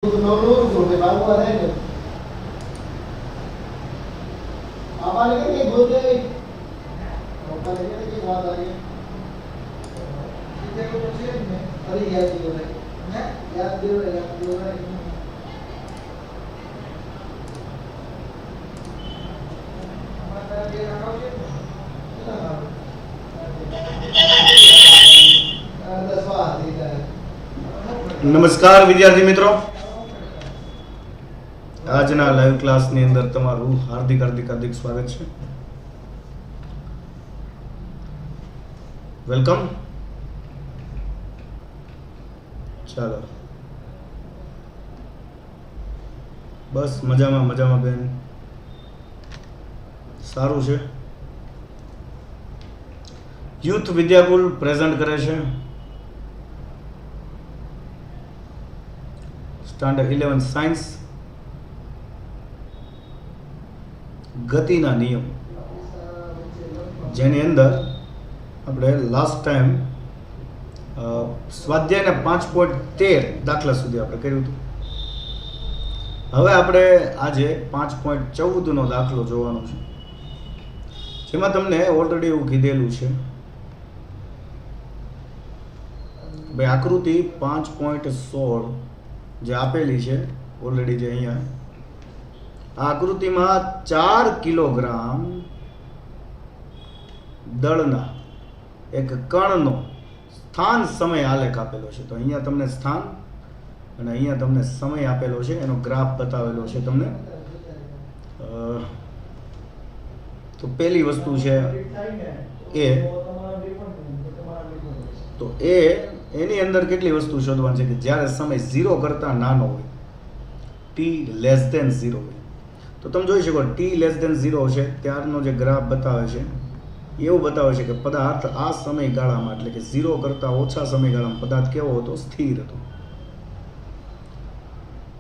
No lurgo, me va a guardar. Apa lagi ni boleh? Apa lagi ni buat lagi? Kita kau macam ni, hari ya dia lagi. Ya dia lagi. Apa dia nak kau je? નમસ્કાર વિદ્યાર્થી મિત્રો, આજના live ક્લાસની અંદર તમારું હાર્દિક હાર્દિક હાર્દિક સ્વાગત છે. Welcome. ચાલો, બસ મજામાં મજામાં બેન, સારું છે. યુથ વિદ્યાકુલ પ્રેઝન્ટ કરે છે સ્ટાન્ડર્ડ 11 સાયન્સ ગતિના નિયમ, જેની અંદર આપણે લાસ્ટ ટાઈમ સ્વાધ્યાયના 5.13 દાખલા સુધી આપણે કર્યું હતું. હવે આપણે આજે 5.14નો દાખલો જોવાનો છે, જેમાં તમને ઓલરેડી એવું કીધેલું છે ભાઈ, આકૃતિ 5.16 જે આપેલી છે ઓલરેડી, જે અહીંયા આ આકૃતિમાં 4 કિલોગ્રામ દળના એક કણનો સ્થાન સમય આલેખ આપેલો છે. તો અહીંયા તમને સ્થાન અને અહીંયા તમને સમય આપેલો છે, એનો ગ્રાફ બતાવેલો છે તમને. તો પહેલી વસ્તુ છે એ, તો એની અંદર કેટલી વસ્તુ શોધવાની છે કે જ્યારે સમય 0 કરતાં નાનો હોય, t<0 હોય, તો તમે જોઈ શકો t 0 છે ત્યારનો જે ગ્રાફ બતાવે છે એવું બતાવે છે કે પદાર્થ આ સમયગાળામાં, એટલે કે 0 કરતાં ઓછા સમયગાળામાં પદાર્થ કેવો હતો? સ્થિર હતો.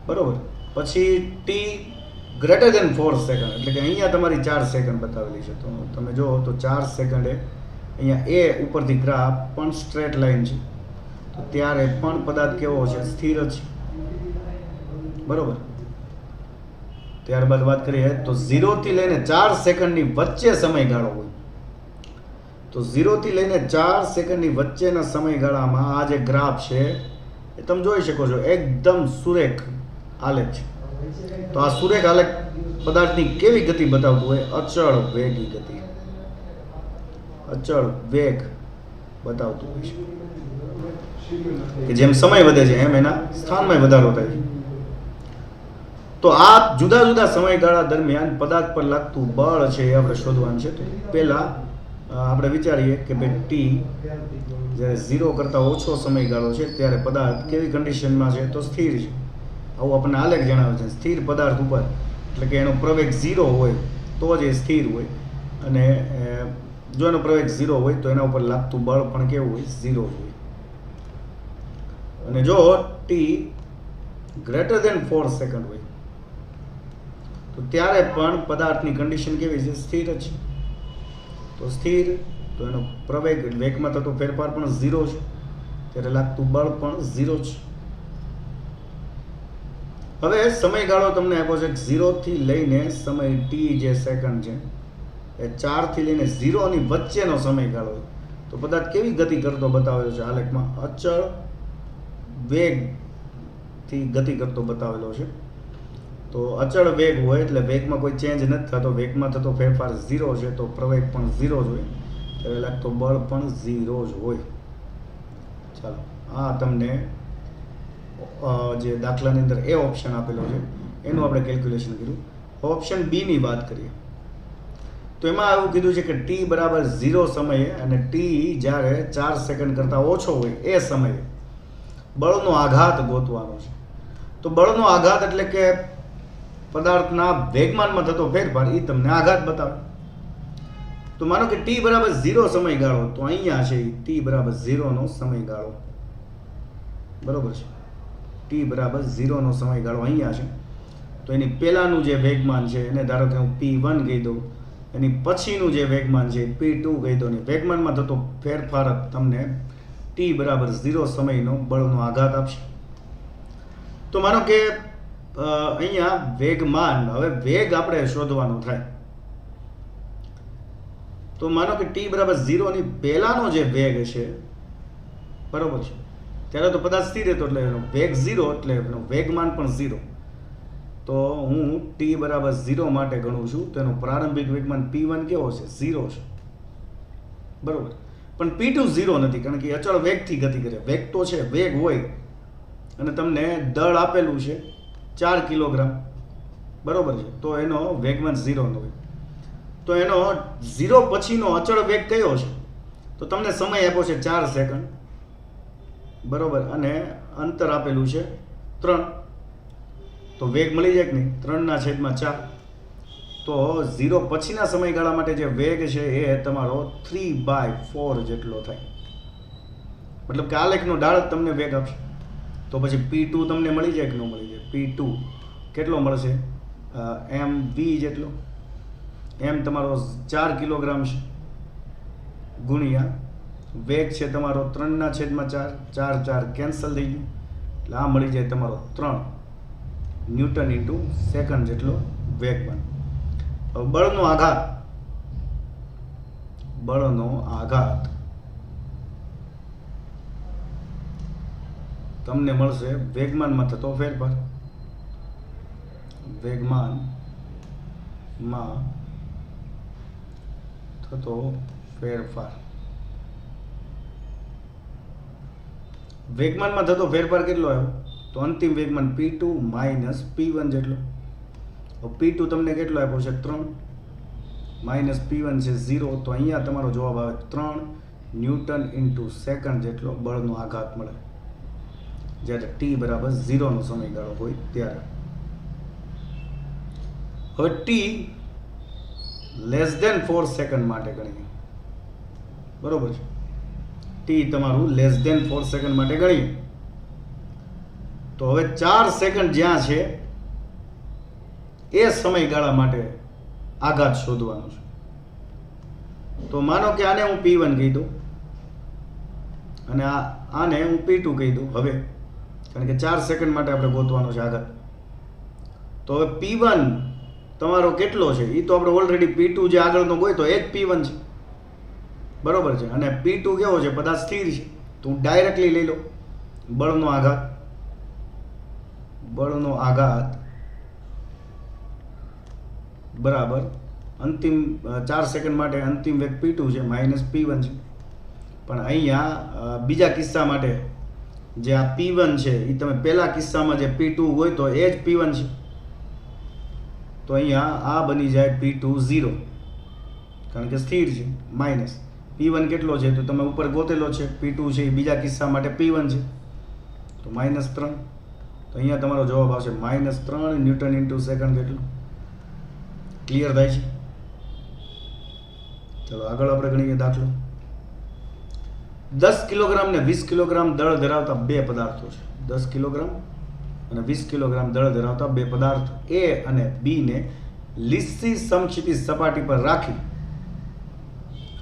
બરોબર. પછી t 4 સેકન્ડ, એટલે કે અહીંયા તમારી 4 સેકન્ડ બતાવેલી છે. તો તમે જો તો 4 સેકન્ડે અહીંયા એ ઉપરથી ગ્રાફ પણ સ્ટ્રેટ લાઈન છે, તો ત્યારે પણ પદાર્થ કેવો છે? સ્થિર છે. બરોબર. ત્યારબાદ વાત કરીએ તો 0 થી લઈને 4 સેકન્ડની વચ્ચે સમયગાળો હોય, તો 0 થી લઈને 4 સેકન્ડની વચ્ચેના સમયગાળામાં આ જે ગ્રાફ છે એ તમે જોઈ શકો છો, એકદમ સુરેખ આલેખ છે. તો આ સુરેખ આલેખ પદાર્થની કેવી ગતિ બતાવતું હોય? અચળ વેગી ગતિ, અચળ વેગ બતાવતું હોય છે, કે જેમ સમય વધે છે એમ એના સ્થાનમાં વધારો થાય છે. તો આ જુદા જુદા સમયગાળા દરમિયાન પદાર્થ પર લાગતું બળ છે એ આપણે શોધવાનું છે. તો પહેલા આપણે વિચારીએ કે ભાઈ ટી જ્યારે 0 કરતાં ઓછો સમયગાળો છે ત્યારે પદાર્થ કેવી કન્ડિશનમાં છે? તો સ્થિર છે. આવું આપણને આલેખ જણાવે છે. સ્થિર પદાર્થ ઉપર, એટલે કે એનો પ્રવેગ 0 હોય તો જ એ સ્થિર હોય, અને જો એનો પ્રવેગ 0 હોય તો એના ઉપર લાગતું બળ પણ કેવું હોય? 0 હોય. અને જો t>4 સેકન્ડ હોય તો ત્યારે પણ પદાર્થની કન્ડિશન કેવી છે? સ્થિર છે. તો સ્થિર, તો એનો પ્રવેગ વેગમાં થતો ફેરફાર પણ 0 છે, ત્યારે લાગતું બળ પણ 0 છે. હવે સમયગાળો તમને આપ્યો છે 0 થી લઈને સમય t જે સેકન્ડ છે એ 4 થી લઈને 0 ની વચ્ચેનો સમયગાળો હોય, તો પદાર્થ કેવી ગતિ કરતો બતાવેલો છે આલેખમાં? અચળ વેગથી ગતિ કરતો બતાવેલો છે. તો અચળ વેગ હોય એટલે વેગમાં કોઈ ચેન્જ નથી થતો, વેગમાં થતો ફેરફાર 0 છે, તો પ્રવેગ પણ 0 જ હોય, ત્યારે લાગતો બળ પણ 0 જ હોય. ચાલો, આ તમને જે દાખલાની અંદર એ ઓપ્શન આપેલો છે એનું આપણે કેલ્ક્યુલેશન કર્યું. ઓપ્શન બી ની વાત કરીએ તો એમાં એવું કીધું છે કે t=0 સમયે અને t જ્યારે 4 સેકન્ડ કરતાં ઓછો હોય એ સમયે બળનો આઘાત ગોતવાનો છે. તો બળનો આઘાત એટલે કે પદાર્થના વેગમાનમાં થતો ફેરફાર, એ તમને આઘાત બતાવે. તો માનો કે t=0 સમયગાળો, તો અહીંયા છે t=0 નો સમયગાળો. બરોબર છે, t=0 નો સમયગાળો અહીંયા છે. તો એની પહેલાનું જે વેગમાન છે એને ધારો કે હું p1 કહી દઉં, એની પછીનું જે વેગમાન છે p2 કહી દો. ને વેગમાનમાં થતો ફેરફાર તમને t=0 સમયનો બળનો આઘાત આપશે. તો માનો કે અહીંયા વેગમાન, હવે વેગ આપણે શોધવાનો થાય. તો માનો કે t બરાબર 0 ની પહેલાનો જે વેગ છે, બરોબર છે, ત્યારે તો પદાર્થ સ્થિર હતો એટલે એનો વેગ 0 એટલે એનો વેગમાન પણ 0. તો હું t બરાબર 0 માટે ગણું છું તો એનો પ્રારંભિક વેગમાન p1 કેવો છે? 0 છે, બરોબર. પણ p2 0 નથી, કારણ કે અચળ વેગથી ગતિ કરે. વેગ તો છે, વેગ હોય અને તમને દળ આપેલું છે 4 કિલોગ્રામ, બરોબર છે, તો એનો વેગમાન 0 નો હોય. તો એનો 0 પછીનો અચળ વેગ કયો છે? તો તમને સમય આપ્યો છે 4 સેકન્ડ, બરોબર, અને અંતર આપેલું છે 3. તો વેગ મળી જાય કે નહીં? 3/4. તો 0 પછીના સમયગાળા માટે જે વેગ છે એ તમારો 3/4 જેટલો થાય. મતલબ કે આલેખનો ડાળ જ તમને વેગ આપશે. તો પછી p2 તમને મળી જાય કે ન મળી જાય? p2 કેટલો મળશે? mv જેટલો. m તમારો 4 કિલોગ્રામ છે, ગુણ્યા વેગ છે તમારો 3/4. 4 કેન્સલ થઈ ગયું એટલે આ મળી જાય તમારો 3 ન્યૂટન ઇન્ટુ સેકન્ડ જેટલો વેગમાન. હવે બળનો આઘાત તમને મળશે વેગમાનમાં થતો ફેરફાર. વેગમાનમાં થતો ફેરફાર. વેગમાનમાં થતો ફેરફાર કેટલો આવ્યો? તો અંતિમ વેગમાન p2 માઇનસ p1 જેટલો. p2 તમને કેટલો આપ્યો છે? 3 માઇનસ p1 છે 0. તો અહીંયા તમારો જવાબ આવે 3 ન્યૂટન ઇન્ટુ સેકન્ડ જેટલો બળનો આઘાત મળે, જ્યારે t બરાબર 0 નો સમયગાળો હોય ત્યારે. હવે t લેસ દેન 4 સેકન્ડ માટે ગણીએ, બરોબર છે. t તમારું લેસ દેન 4 સેકન્ડ માટે ગણીએ તો હવે 4 સેકન્ડ જ્યાં છે એ સમયગાળા માટે આઘાત શોધવાનો છે. તો માનો કે આને હું p1 કહી દઉં અને આને હું p2 કહી દઉં. હવે કારણ કે 4 સેકન્ડ માટે આપણે ગોતવાનો છે આઘાત. તો હવે p1 તમારો કેટલો છે એ તો આપણે ઓલરેડી p2 જે આગળનો ગોતો એ જ p1 છે, બરોબર છે. અને p2 કેવો છે? પદાર્થ સ્થિર છે. તો હું ડાયરેક્ટલી લઈ લઉં બળનો આઘાત બરાબર અંતિમ 4 સેકન્ડ માટે અંતિમ વેગ p2 છે માઇનસ p1 છે. પણ અહીંયા બીજા કિસ્સા માટે જે આ p1 છે એ તમે પહેલા કિસ્સામાં જે p2 હોય તો એ જ p1 છે. તો અહીંયા આ બની જાય p2 0, કારણ કે સ્થિર છે. માઇનસ p1 કેટલો છે? તો તમે ઉપર ગોતેલો છે p2 છે એ બીજા કિસ્સા માટે p1 છે, તો -3. તો અહીંયા તમારો જવાબ આવશે -3 ન્યૂટન ઇન્ટુ સેકન્ડ જેટલું. ક્લિયર થાય છે? ચલો આગળ આપણે ગણીએ દાખલો. 10 કિલોગ્રામ ને 20 કિલોગ્રામ દળ ધરાવતા બે પદાર્થો છે. 10 કિલોગ્રામ અને 20 કિલોગ્રામ દળ ધરાવતા બે પદાર્થો A અને B ને લીસી સમક્ષિતિજ સપાટી પર રાખી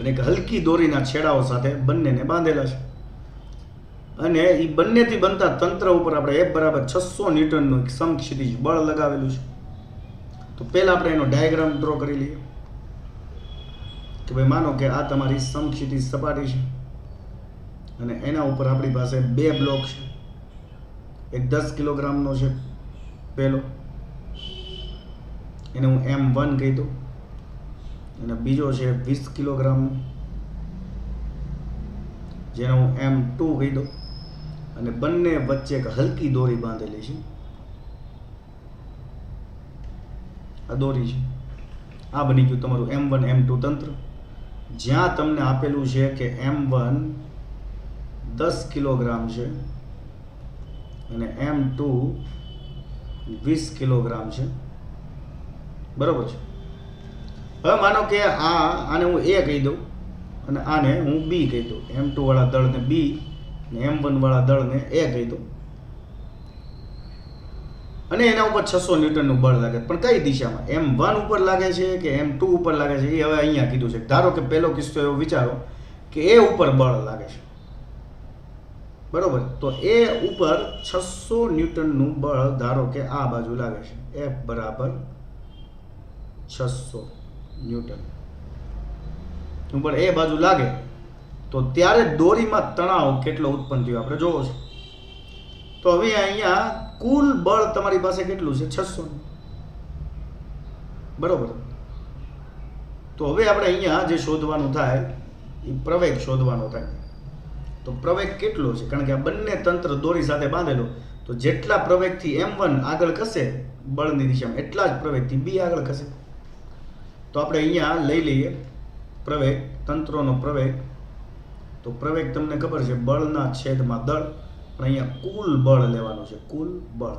અને એક હલકી દોરીના છેડાઓ સાથે બંનેને બાંધેલા છે. અને એ બંનેથી બનતા તંત્ર ઉપર આપણે F બરાબર 600 ન્યૂટનનું એક સમક્ષિતિજ બળ લગાવેલું છે. તો પહેલા આપણે એનો ડાયાગ્રામ ડ્રો કરી લઈએ કે ભાઈ માનો કે આ તમારી સમક્ષિતિજ સપાટી છે અને એના ઉપર આપણી પાસે બે બ્લોક છે. એક 10 કિલોગ્રામનો છે પહેલો, એને હું M1 કહી દઉં, અને બીજો છે 20 કિલોગ્રામનો જેને હું M2 કહી દઉં. અને બંને વચ્ચે એક હલકી દોરી બાંધેલી છે. આ દોરી છે. આ બની ગયું તમારું M1 M2 તંત્ર, જ્યાં તમને આપેલું છે કે M1 10 કિલોગ્રામ છે અને M2 20 કિલોગ્રામ છે, બરોબર છે. હવે માનો કે આને હું A કહી દઉં અને આને હું B કહી દઉં. M2 વાળા દળને B અને M1 વાળા દળને A કહી દઉં. અને એના ઉપર 600 ન્યૂટનનું બળ લાગે. પણ કઈ દિશામાં? M1 ઉપર લાગે છે કે M2 ઉપર લાગે છે એ હવે અહીંયા કીધું છે. ધારો કે પહેલો કિસ્સો એવો વિચારો કે A ઉપર બળ લાગે છે, બરોબર. તો એ ઉપર 600 ન્યૂટનનું બળ ધારો કે આ બાજુ લાગે છે, F બરાબર 600 ન્યૂટન ઉપર એ બાજુ લાગે તો ત્યારે દોરીમાં તણાવ કેટલો ઉત્પન્ન થયો આપણે જોવો છે. તો હવે અહીંયા કુલ બળ તમારી પાસે કેટલું છે? 600. બરોબર. તો હવે આપણે અહીંયા જે શોધવાનું થાય એ પ્રવેગ શોધવાનો થાય. તો પ્રવેગ કેટલો છે? કારણ કે આ બંને તંત્ર દોરી સાથે બાંધેલો, તો જેટલા પ્રવેગથી M1 આગળ ખસે બળની દિશામાં એટલા જ પ્રવેગથી B આગળ ખસે. તો આપણે અહીંયા લઈ લઈએ પ્રવેગ, તંત્રોનો પ્રવેગ. તો પ્રવેગ તમને ખબર છે બળના છેદમાં દળ, પણ અહીંયા કુલ બળ લેવાનું છે, કુલ બળ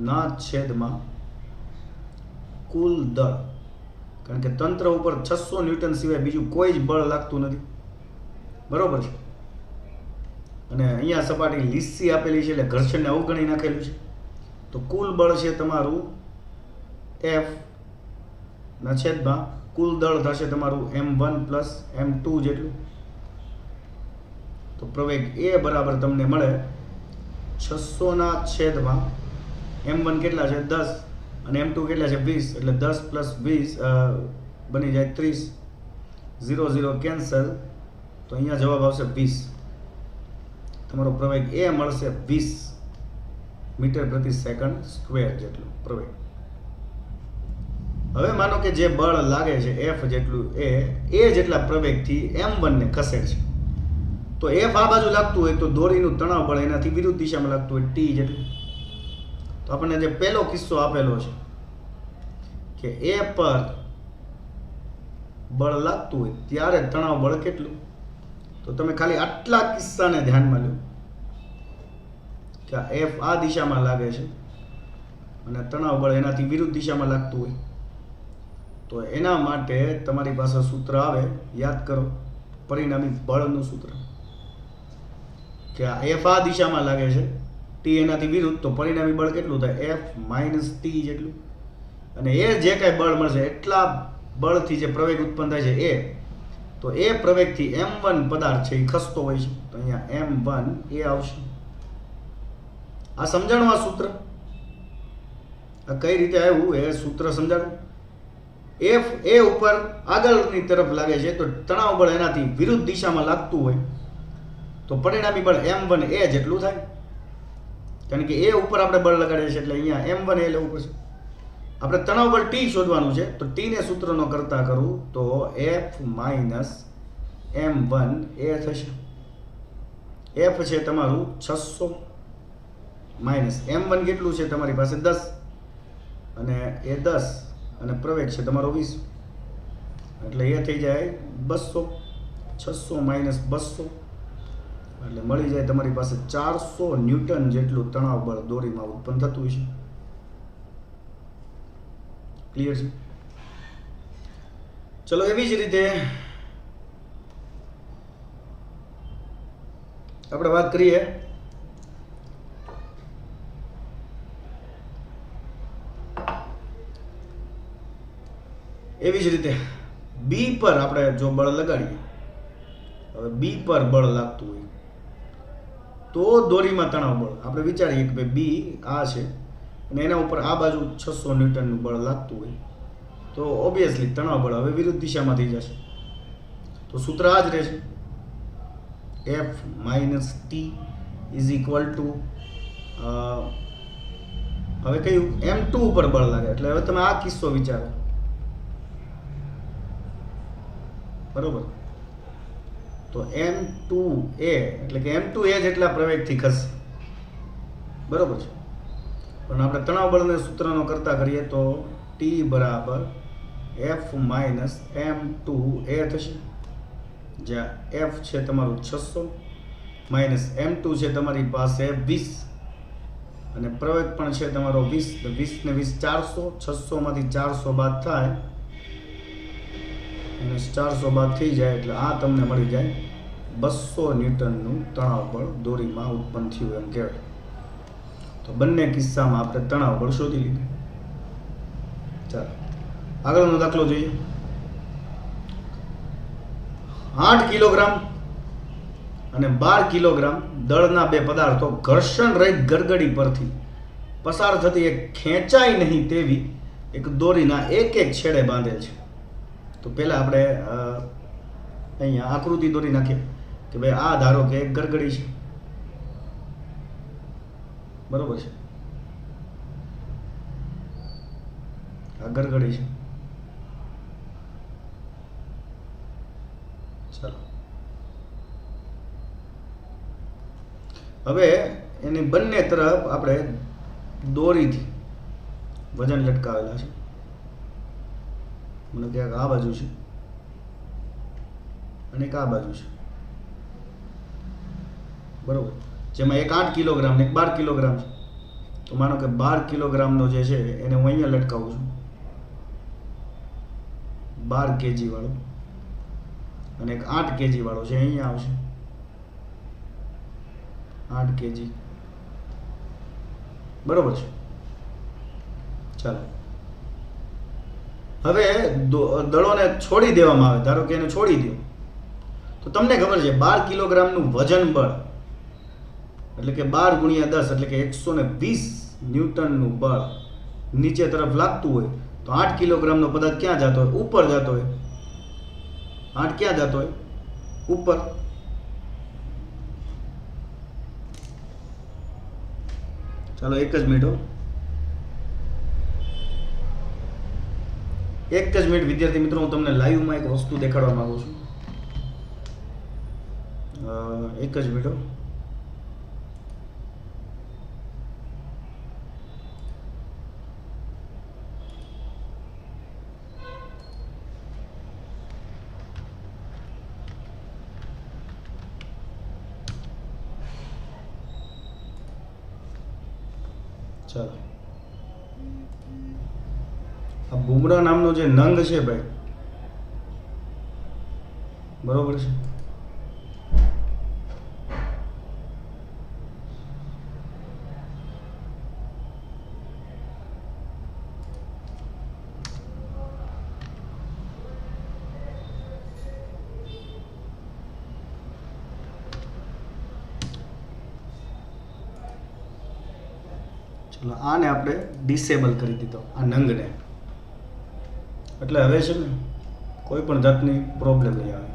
ના છેદમાં કુલ દળ. કારણ કે તંત્ર ઉપર 600 ન્યૂટન સિવાય બીજું કોઈ જ બળ લાગતું નથી. બરોબર છે. અને અહીંયા સપાટી લીસી આપેલી છે એટલે ઘર્ષણને અવગણી નાખેલું છે. તો કુલ બળ છે તમારું F ના છેદમાં કુલ દળ થશે તમારું M1 પ્લસ M2 જેટલું. તો પ્રવેગ એ બરાબર તમને મળે 600 ના છેદમાં M1 કેટલા છે? 10 અને M2 કેટલા છે? 20. એટલે 10 પ્લસ 20 બની જાય 30. 0 0 કેન્સલ. તો અહીંયા જવાબ આવશે 20. તમારો પ્રવેગ એ મળશે 20 મીટર પ્રતિ સેકન્ડ સ્ક્વેર જેટલું પ્રવેગ. હવે માનો કે જે બળ લાગે છે F જેટલું એ જેટલા પ્રવેગથી M1 ને ખસેડ છે. તો F આ બાજુ લાગતું હોય તો દોરીનું તણાવ બળ એનાથી વિરુદ્ધ દિશામાં લાગતું હોય T જેટલું. તો આપણને જે પહેલો કિસ્સો આપેલો છે કે A પર બળ લાગતું હોય ત્યારે તણાવ બળ કેટલું, તો તમે ખાલી આટલા કિસ્સાને ધ્યાનમાં લો કે F આ દિશામાં લાગે છે અને તણાવ બળ એનાથી વિરુદ્ધ દિશામાં લાગતું હોય. તો એના માટે તમારી પાસે સૂત્ર આવે, યાદ કરો પરિણામી બળનું સૂત્ર, કે આ F આ દિશામાં લાગે છે, T એનાથી વિરુદ્ધ, તો પરિણામી બળ કેટલું થાય? F માઇનસ T જેટલું. અને એ જે કાંઈ બળ મળશે એટલા બળથી જે પ્રવેગ ઉત્પન્ન થાય છે તો એ પ્રવેગથી M1 પદાર્થ છે એ ખસતો હોય છે. તો અહીંયા M1 એ આવશે. આ સમજાણું આ સૂત્ર? આ કઈ રીતે આવ્યું એ સૂત્ર સમજાણું? F એ ઉપર આગળની તરફ લાગે છે તો તણાવ બળ એનાથી વિરુદ્ધ દિશામાં લાગતું હોય તો પરિણામી બળ M1 એ જેટલું થાય. કારણ કે એ ઉપર આપણે બળ લગાડીએ છીએ એટલે અહીંયા M1 એ લેવું પડશે. આપણે તણાવ બળ T શોધવાનું છે તો T ને સૂત્રનો કરતા કરું તો F માઇનસ M1 એ થશે. F છે તમારું 600 માઇનસ M1 કેટલું છે તમારી પાસે? 10. અને એ 10 અને પ્રવેગ છે તમારો 20 એટલે એ થઈ જાય 200. 600 માઇનસ 200 એટલે મળી જાય તમારી પાસે 400 ન્યૂટન જેટલું તણાવ બળ દોરીમાં ઉત્પન્ન થતું હોય છે. ક્લિયર છે? ચલો એવી જ રીતે આપણે વાત કરીએ એવી જ રીતે B પર આપણે જો બળ લગાડીએ, હવે B પર બળ લાગતું હોય તો દોરીમાં તણાવ બળ આપણે વિચારીએ કે ભાઈ B આ છે અને એના ઉપર આ બાજુ 600 ન્યૂટનનું બળ લાગતું હોય તો ઓબ્વિયસલી તણાવ બળ હવે વિરુદ્ધ દિશામાં થઈ જશે. તો સૂત્ર આ જ રહેશે, F minus T is equal to હવે કયું M2 ઉપર બળ લાગે એટલે હવે તમે આ કિસ્સો વિચારો. બરોબર. તો M2A એટલે કે M2A જેટલા પ્રવેગથી ખસશે. બરોબર છે. પણ આપણે તણાવ બળને સૂત્રનો કરતા કરીએ તો T બરાબર F માઇનસ M2A થશે. જ્યાં F છે તમારું 600 માઇનસ M2 છે તમારી પાસે 20 અને પ્રવેગ પણ છે તમારો 20. 20 ને 20 400. 600 માંથી 400 બાદ થાય અને 400 બાદ થઈ જાય એટલે આ તમને મળી જાય 200 ન્યૂટનનું તણાવ બળ દોરીમાં ઉત્પન્ન થયું એમ કહેવાય. તો બંને કિસ્સામાં આપણે તણાવ બળ શોધી લીધું. ચાલો આગળનો દાખલો જોઈએ. 8 કિલોગ્રામ અને 12 કિલોગ્રામ દળના બે પદાર્થો ઘર્ષણ રહિત ગરગડી પરથી પસાર થતી એક ખેંચાય નહીં તેવી એક દોરીના એક છેડે બાંધેલ છે. તો પહેલાં આપણે અહીંયા આકૃતિ દોરી નાખીએ કે ભાઈ આ ધારો કે એક ગરગડી છે, બરોબર છે, આ ગરગડી છે. ચાલો હવે એની બંને તરફ આપણે દોરીથી વજન લટકાવેલા છે. મને ક્યાંક આ બાજુ છે અને એક આ બાજુ છે, બરોબર, જેમાં એક 8 કિલોગ્રામ ને એક 12 કિલોગ્રામ છે. તો માનો કે 12 કિલોગ્રામનો જે છે એને હું અહીંયા લટકાવું છું, 12 કેજી વાળો, અને એક 8 કેજી વાળો છે અહીંયા આવશે, 8 કેજી, બરોબર છે. ચાલો હવે દળોને છોડી દેવામાં આવે, ધારો કે એને છોડી દો તો તમને ખબર છે 12 કિલોગ્રામનું વજન બળ એટલે કે 12 ગુણ્યા 10 એટલે કે 120 ન્યૂટનનું બળ નીચે તરફ લાગતું હોય તો 8 કિલોગ્રામનો પદાર્થ ક્યાં જતો હોય? ઉપર જતો હોય. 8 ક્યાં જતો હોય? ઉપર. ચાલો એક જ મિનિટ, એક જ મિનિટ વિદ્યાર્થી મિત્રો, હું તમને લાઈવમાં એક વસ્તુ દેખાડવા માંગુ છું. એક જ મિનિટ. ચાલો આ બુમરા નામનો જે નંગ છે ભાઈ, બરોબર છે, ચલો આને આપણે ડિસેબલ કરી દીધો, આ નંગને. એટલે હવે છે ને કોઈ પણ જાતની પ્રોબ્લેમ નહીં આવે.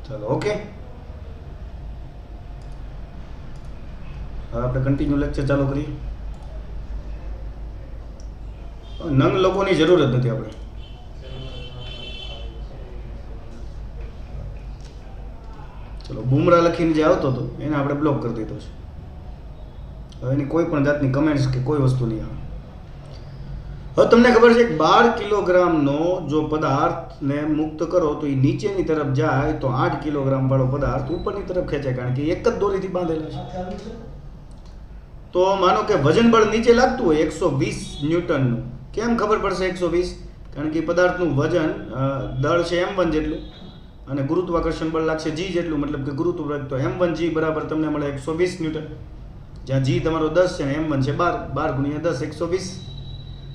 ચાલો ઓકે, હવે આપણે કન્ટિન્યુ લેક્ચર ચાલુ કરીએ. નંગ લોકોની જરૂર જ નથી આપણે. ચલો બુમરા લખીને જે આવતો હતો એને આપણે બ્લોક કરી દીધો છે. હવે એની કોઈ પણ જાતની કમેન્ટ્સ કે કોઈ વસ્તુ નહીં આવે. હવે તમને ખબર છે કે 12 કિલોગ્રામનો જો પદાર્થને મુક્ત કરો તો એ નીચેની તરફ જાય તો 8 કિલોગ્રામ વાળો પદાર્થ ઉપરની તરફ ખેંચાય, કારણ કે એક જ દોરીથી બાંધેલો છે. તો માનો કે વજન બળ નીચે લાગતું હોય 120 ન્યૂટનનું. કેમ ખબર પડશે 120? કારણ કે પદાર્થનું વજન દળ છે m1 જેટલું અને ગુરુત્વાકર્ષણ બળ લાગશે g જેટલું, મતલબ કે ગુરુત્વ તો m1g બરાબર તમને મળે 120 ન્યૂટન, જ્યાં g તમારો 10 છે અને m1 છે 12, 12 ગુણ્યા 10 120.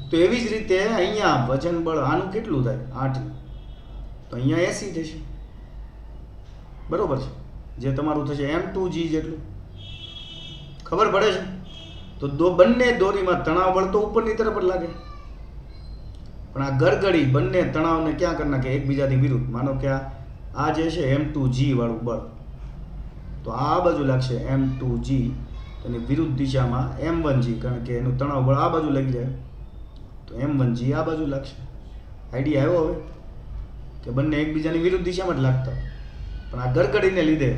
તો એવી જ રીતે અહીંયા વજન બળ આનું કેટલું થાય 8, તો અહીંયા 80 થશે, બરોબર છે, જે તમારું થશે m2g જેટલું. ખબર પડે છે? તો બંને દોરીમાં તણાવ બળ તો ઉપરની તરફ જ લાગે, પણ આ ગરગડી બંને તણાવને ક્યાં કરી નાખે? એકબીજાથી વિરુદ્ધ. માનો કે આ જે છે m2g વાળું બળ, તો આ બાજુ લાગશે m2g, તેની વિરુદ્ધ દિશામાં m1g, કારણ કે એનું તણાવ બળ આ બાજુ લાગી જાય તો m1g આ બાજુ લાગશે. આઈડિયા આવ્યો હવે કે બંને એકબીજાની વિરુદ્ધ દિશામાં જ લાગતા, પણ આ ગરગડીને લીધે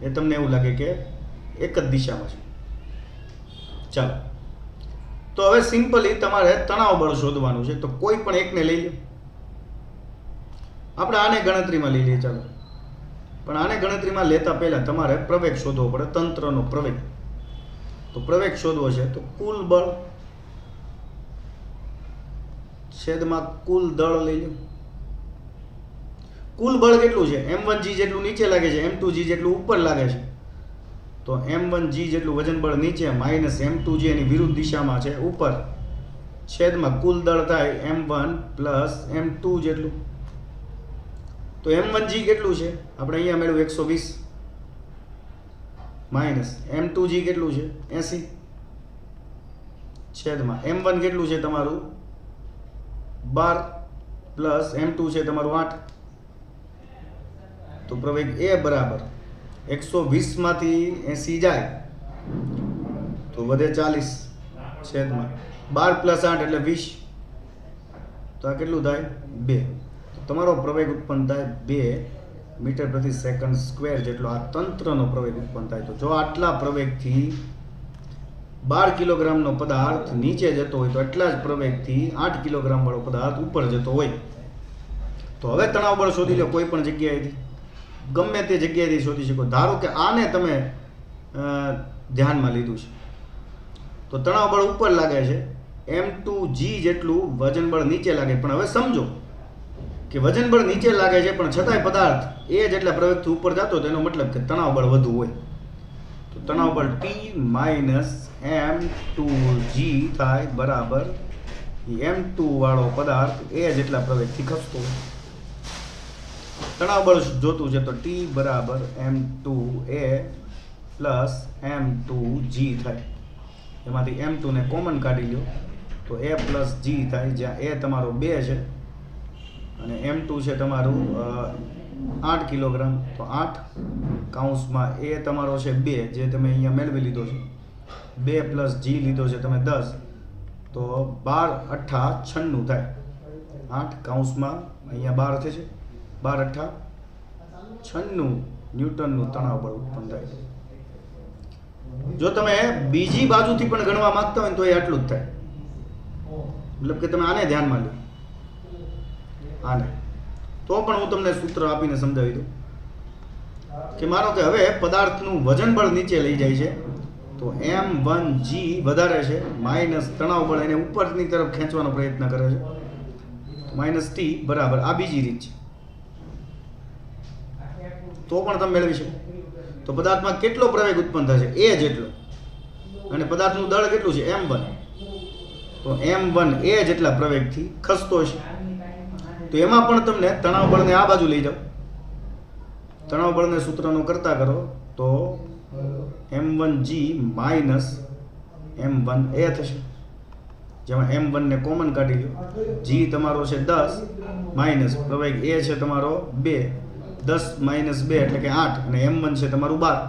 એ તમને એવું લાગે કે એક જ દિશામાં છે. ચાલો તો હવે સિમ્પલી તમારે તણાવ બળ શોધવાનું છે, તો કોઈ પણ એકને લઈ લો. આપણે આને ગણતરીમાં લઈ લઈએ, ચાલો. પણ આને ગણતરીમાં લેતા પહેલા તમારે પ્રવેગ શોધવો પડે, તંત્રનો પ્રવેગ. તો પ્રવેગ શોધવો છે તો કુલ બળ છેદમાં કુલ દળ લઈ લો. કુલ બળ કેટલું છે? m1g જેટલું નીચે લાગે છે, m2g જેટલું ઉપર લાગે છે. તો m1g જેટલું વજન બળ નીચે માઇનસ m2g એની વિરુદ્ધ દિશામાં છે ઉપર, છેદમાં કુલ દળ થાય m1 પ્લસ m2 જેટલું. તો m1g કેટલું છે આપણે અહીંયા મેળવ્યું 120 માઇનસ m2g કેટલું છે 80 છેદમાં m1 કેટલું છે તમારું 12 પ્લસ m2 છે તમારું 8. તો પ્રવેગ a બરાબર 120 માંથી 80 જાય તો વધે 40 છેદમાં 12 પ્લસ 8 એટલે 20. તો આ કેટલું થાય 2. તો તમારો પ્રવેગ ઉત્પન્ન થાય 2 મીટર પ્રતિ સેકન્ડ સ્ક્વેર જેટલો આ તંત્રનો પ્રવેગ ઉત્પન્ન થાય. તો જો આટલા પ્રવેગથી 12 કિલોગ્રામનો પદાર્થ નીચે જતો હોય તો એટલા જ પ્રવેગથી 8 કિલોગ્રામ વાળો પદાર્થ ઉપર જતો હોય. તો હવે તણાવ બળ શોધી લો કોઈ પણ જગ્યાએથી, ગમે તે જગ્યાએથી શોધી શકો. ધારો કે આને તમે ધ્યાનમાં લીધું છે તો તણાવ બળ ઉપર લાગે છે, m2g જેટલું વજન બળ નીચે લાગે. પણ હવે સમજો કે વજન બળ નીચે લાગે છે પણ છતાંય પદાર્થ એ જેટલા પ્રવેગથી ઉપર જતો તેનો મતલબ કે તણાવ બળ વધુ હોય. તો તણાવ બળ T માઇનસ m2g થાય બરાબર m2 વાળો પદાર્થ એ જેટલા પ્રવેગથી ખસતો હોય. તણાવ બળ જોતું છે તો T બરાબર m2a પ્લસ m2g થાય. એમાંથી m2 ને કોમન કાઢી લો તો a પ્લસ g થાય, જ્યાં a તમારો 2 છે અને m2 છે તમારું 8 કિલોગ્રામ. તો 8 કૌંસમાં a તમારો છે 2 જે તમે અહીંયા મેળવી લીધો છે, 2 પ્લસ g લીધો છે તમે 10, તો 12 અઠ્ઠા 96 થાય. 8 કૌંસમાં અહીંયા 12 થશે, 12 અઠ્ઠા 96 ન્યૂટનનું તણાવ બળ ઉત્પન્ન થાય. જો તમે બીજી બાજુથી પણ ગણવા માંગતા હોય તો એ આટલું જ થાય. મતલબ કે તમે આને ધ્યાનમાં લો, આને તો પણ હું તમને સૂત્ર આપીને સમજાવી દઉં કે માનો કે હવે પદાર્થનું વજન બળ નીચે લઈ જાય છે તો m1g વધારે છે માઇનસ તણાવ બળ એને ઉપરની તરફ ખેંચવાનો પ્રયત્ન કરે છે માઇનસ t બરાબર આ બીજી રીત છે. તો પણ તમે મેળવી શકો. તો પદાર્થમાં કેટલો પ્રવેગ ઉત્પન્ન થશે a જેટલો, અને પદાર્થનું દળ કેટલું છે m1, તો m1 a જેટલા પ્રવેગથી ખસતો છે. તો એમાં પણ તમને તણાવ બળને આ બાજુ લઈ જાઓ, તણાવ બળને સૂત્રનો કરતા કરો તો m1g માઇનસ m1a થશે, જેમાં m1 ને કોમન કાઢી લો. g તમારો છે 10 માઇનસ પ્રવેગ a છે તમારો 2, 10 માઇનસ 2 એટલે કે 8 અને m1 છે તમારું 12.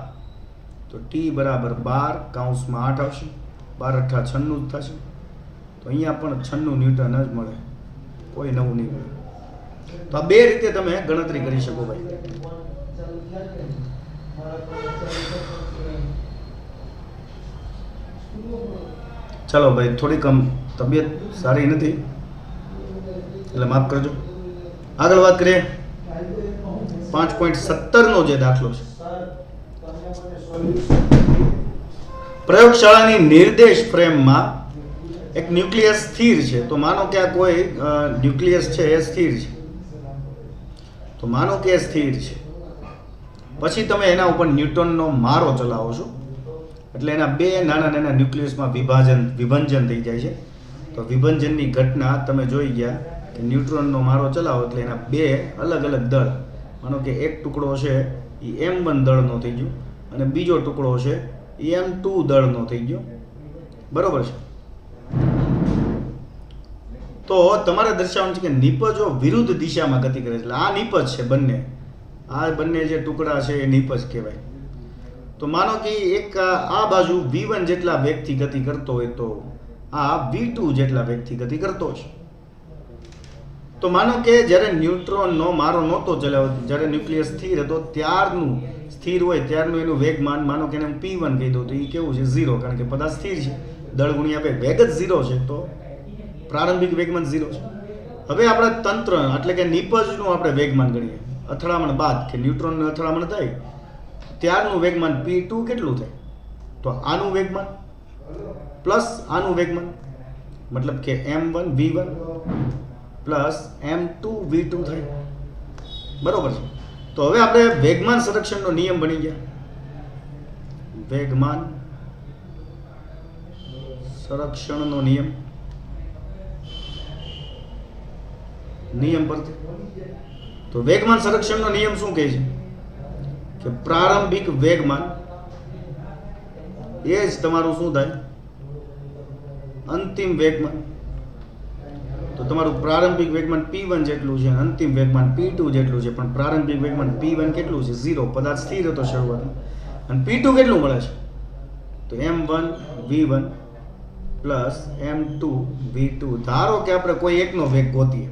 તો t બરાબર 12 કૌંસમાં 8 આવશે, 12 અઠ્ઠા 96 થશે. તો અહીંયા પણ 96 ન્યૂટન જ મળે, કોઈ નવું નહીં મળે. તો આ બે રીતે તમે ગણતરી કરી શકો ભાઈ. ચલો ભાઈ, થોડીક તબિયત સારી નથી એટલે માફ કરજો. આગળ વાત કરીએ 5.17 નો જે દાખલો છે. પ્રયોગશાળાની નિર્દેશ ફ્રેમમાં એક ન્યુક્લિયસ સ્થિર છે. તો માનો કે આ કોઈ ન્યુક્લિયસ છે એ સ્થિર છે. તો માનો કે એ સ્થિર છે, પછી તમે એના ઉપર ન્યૂટનનો મારો ચલાવો છો એટલે એના બે નાના નાના ન્યુક્લિયસમાં વિભંજન થઈ જાય છે. તો વિભંજનની ઘટના તમે જોઈ ગયા કે ન્યુટ્રોનનો મારો ચલાવો એટલે એના બે અલગ અલગ દળ, માનો કે એક ટુકડો છે એ m1 દળનો થઈ ગયો અને બીજો ટુકડો છે એ m2 દળનો થઈ ગયો, બરોબર છે. તો તમારે દર્શાવવાનું છે કે નિપજો વિરુદ્ધ દિશામાં ગતિ કરે છે. એટલે આ નિપજ છે બંને, આ બંને જે ટુકડા છે એ નિપજ કહેવાય. તો માનો કે એક આ બાજુ v1 જેટલા વેગથી ગતિ કરતો હોય તો આ v2 જેટલા વેગથી ગતિ કરતો છે. તો માનો કે જ્યારે ન્યુટ્રોનનો મારો નહોતો ચલાવ્યો, જ્યારે ન્યુક્લિયસ સ્થિર હતો ત્યારનું સ્થિર હોય ત્યારનું એનું વેગમાન માનો કે એને હું p1 કહી દઉં તો એ કેવું છે 0, કારણ કે પદાર્થ સ્થિર છે, દળ ગુણ્યા વેગ જ 0 છે તો પ્રારંભિક વેગમાન 0 છે. હવે આપણે તંત્ર એટલે કે નિપજનું આપણે વેગમાન ગણીએ, અથડામણ બાદ કે ન્યુટ્રોનનું અથડામણ થાય ત્યારનું વેગમાન p2 કેટલું થાય, તો આનું વેગમાન પ્લસ આનું વેગમાન, મતલબ કે m1 v1 plus m2 v2 થાય, બરોબર છે. તો હવે આપણે વેગમાન સંરક્ષણનો નિયમ બની ગયા. વેગમાન સંરક્ષણનો નિયમ નિયમ પરથી. તો વેગમાન સંરક્ષણનો નિયમ શું કહે છે કે પ્રારંભિક વેગમાન એ જ તમારું શું થાય અંતિમ વેગમાન. તો તમારું પ્રારંભિક વેગમાન p1 જેટલું છે, અંતિમ વેગમાન p2 જેટલું છે, પણ પ્રારંભિક વેગમાન p1 કેટલું છે 0, પદાર્થ સ્થિર હતો શરૂઆતમાં, અને p2 કેટલું મળે છે તો m1 v1 plus m2 v2. ધારો કે આપણે કોઈ એકનો વેગ ગોતીએ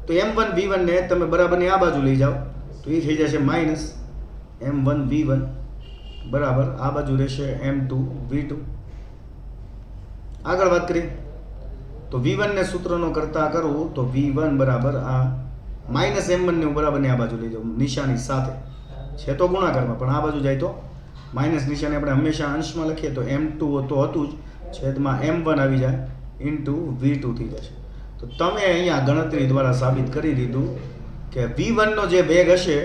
તો m1 v1 ને તમે બરાબરની આ બાજુ લઈ જાઓ તો એ થઈ જશે માઇનસ m1 v1 બરાબર આ બાજુ રહેશે m2 v2. આગળ વાત કરીએ તો v1 ને સૂત્રનો કરતા કરું તો v1 બરાબર આ માઇનસ m1 ને હું બરાબરની આ બાજુ લઈ જાઉં નિશાની સાથે, છે તો ગુણાકારમાં પણ આ બાજુ જાય તો માઇનસ નિશાની આપણે હંમેશા અંશમાં લખીએ તો m2 તો હતું જ, છેદમાં m1 આવી જાય ઇન્ટુ v2 થઈ જશે. તો તમે અહીંયા ગણતરી દ્વારા સાબિત કરી દીધું કે v1 નો જે વેગ હશે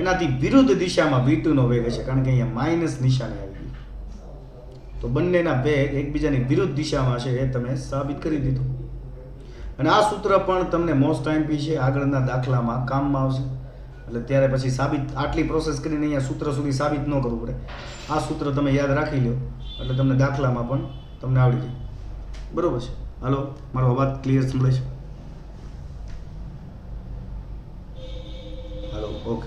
એનાથી વિરુદ્ધ દિશામાં v2 નો વેગ હશે, કારણ કે અહીંયા માઇનસ નિશાની આવી ગઈ. તો બંનેના વેગ એકબીજાની વિરુદ્ધ દિશામાં છે એ તમે સાબિત કરી દીધું. અને આ સૂત્ર પણ તમને મોસ્ટ આઈએમપી છે, આગળના દાખલામાં કામમાં આવશે. એટલે ત્યારે પછી સાબિત આટલી પ્રોસેસ કરીને અહીંયા સૂત્ર સુધી સાબિત ન કરવું પડે. આ સૂત્ર તમે યાદ રાખી લો એટલે તમને દાખલામાં પણ તમને આવડી જાય. બરોબર છે? હાલો, મારો અવાજ ક્લિયર સંભળાય છે? હાલો, ઓકે.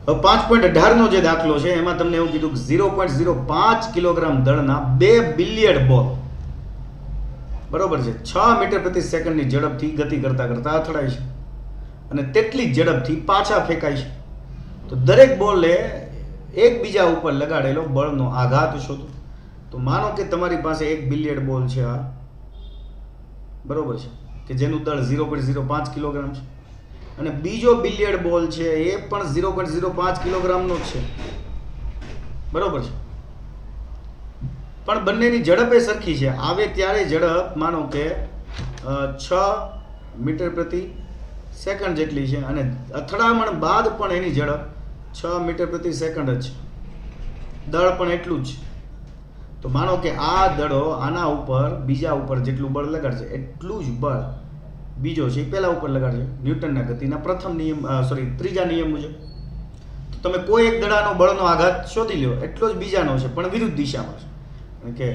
હવે 5.18 નો જે દાખલો છે એમાં તમને એવું કીધું કે 0.05 કિલોગ્રામ દળના 2 બિલિયર્ડ બોલ બરોબર છે 6 મીટર પ્રતિ સેકન્ડની ઝડપથી ગતિ કરતા કરતા અથડાય છે અને તેટલી જ ઝડપથી પાછા ફેંકાય છે. તો દરેક બોલે એકબીજા ઉપર લગાડેલો બળનો આઘાત શોધો. તો માનો કે તમારી પાસે એક બિલિયર્ડ બોલ છે આ બરોબર છે કે જેનું દળ 0.05 કિલોગ્રામ છે, અને બીજો બિલિયર્ડ બોલ છે એ પણ 0.05 કિલોગ્રામનો જ છે બરોબર છે, પણ બંનેની ઝડપ એ સરખી છે. આવે ત્યારે ઝડપ માનો કે 6 મીટર પ્રતિ સેકન્ડ જેટલી છે અને અથડામણ બાદ પણ એની ઝડપ 6 મીટર પ્રતિ સેકન્ડ જ છે, દળ પણ એટલું જ. તો માનો કે આ દળો આના ઉપર બીજા ઉપર જેટલું બળ લગાડશે એટલું જ બળ બીજો છે પહેલા ઉપર લગાડશે ન્યૂટનના ગતિના ત્રીજા નિયમ મુજબ. તો તમે કોઈ એક દડાનો બળનો આઘાત શોધી લો એટલો જ બીજાનો છે પણ વિરુદ્ધ દિશામાં છે, કે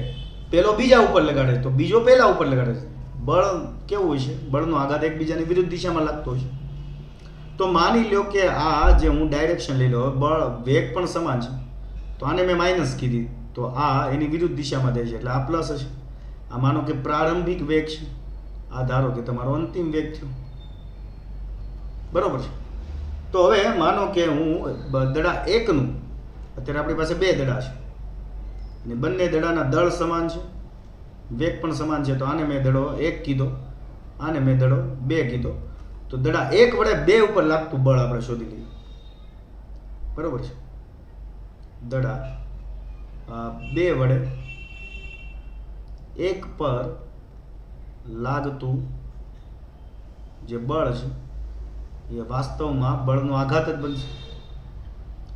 પેલો બીજા ઉપર લગાડે તો બીજો પહેલા ઉપર લગાડે છે. બળ કેવું હોય છે? બળનો આઘાત એકબીજાની વિરુદ્ધ દિશામાં લાગતો હોય છે. તો માની લો કે આ જે હું ડાયરેક્શન લઈ લો, બળ વેગ પણ સમાન છે, તો આને મેં માઇનસ કીધી તો આ એની વિરુદ્ધ દિશામાં જાય છે એટલે આ પ્લસ હશે. આ માનો કે પ્રારંભિક વેગ છે, આ ધારો કે તમારો અંતિમ વેગ થયો બરોબર છે. તો હવે માનો કે હું દડા એકનું, અત્યારે આપણી પાસે 2 દડા છે અને બંને દડાના દળ સમાન છે, વેગ પણ સમાન છે, તો આને મેં દડો 1 કીધો, આને મેં દડો 2 કીધો. તો દડા 1 વડે 2 ઉપર લાગતું બળ આપણે શોધી લઈએ બરોબર છે. દડા 2 વડે 1 પર લાગતું જે બળ છે એ વાસ્તવમાં બળનો આઘાત જ બનશે,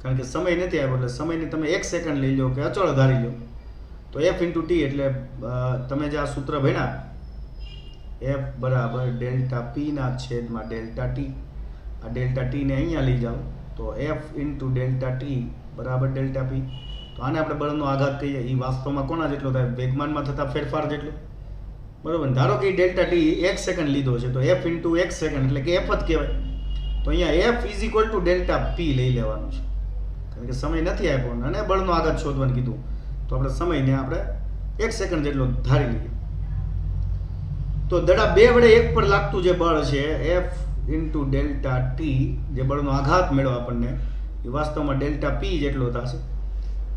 કારણ કે સમય નથી આવ્યો એટલે સમયને તમે 1 સેકન્ડ લઈ લો કે અચળ ધારી લો તો f × t એટલે તમે જે આ સૂત્ર ભણ્યા f બરાબર ડેલ્ટા p ના છેદમાં ડેલ્ટા t. આ ડેલ્ટા t ને અહીંયા લઈ જાઓ તો f × ડેલ્ટા t બરાબર ડેલ્ટા p. તો આને આપણે બળનો આઘાત કહીએ. એ વાસ્તવમાં કોના જેટલો થાય? વેગમાનમાં થતા ફેરફાર જેટલો બરોબર. ધારો કે ડેલ્ટા t 1 સેકન્ડ લીધો છે તો f × 1 સેકન્ડ એટલે કે f જ કહેવાય. તો અહીંયા f = ડેલ્ટા p લઈ લેવાનું છે, કારણ કે સમય નથી આપ્યો અને બળનો આઘાત શોધવાનું કીધું તો આપણે સમયને આપણે 1 સેકન્ડ જેટલો ધારી લઈએ. તો દડા 2 વડે 1 પર લાગતું જે બળ છે f × ડેલ્ટા t, જે બળનો આઘાત મેળવો આપણને એ વાસ્તવમાં ડેલ્ટા p જેટલો થશે.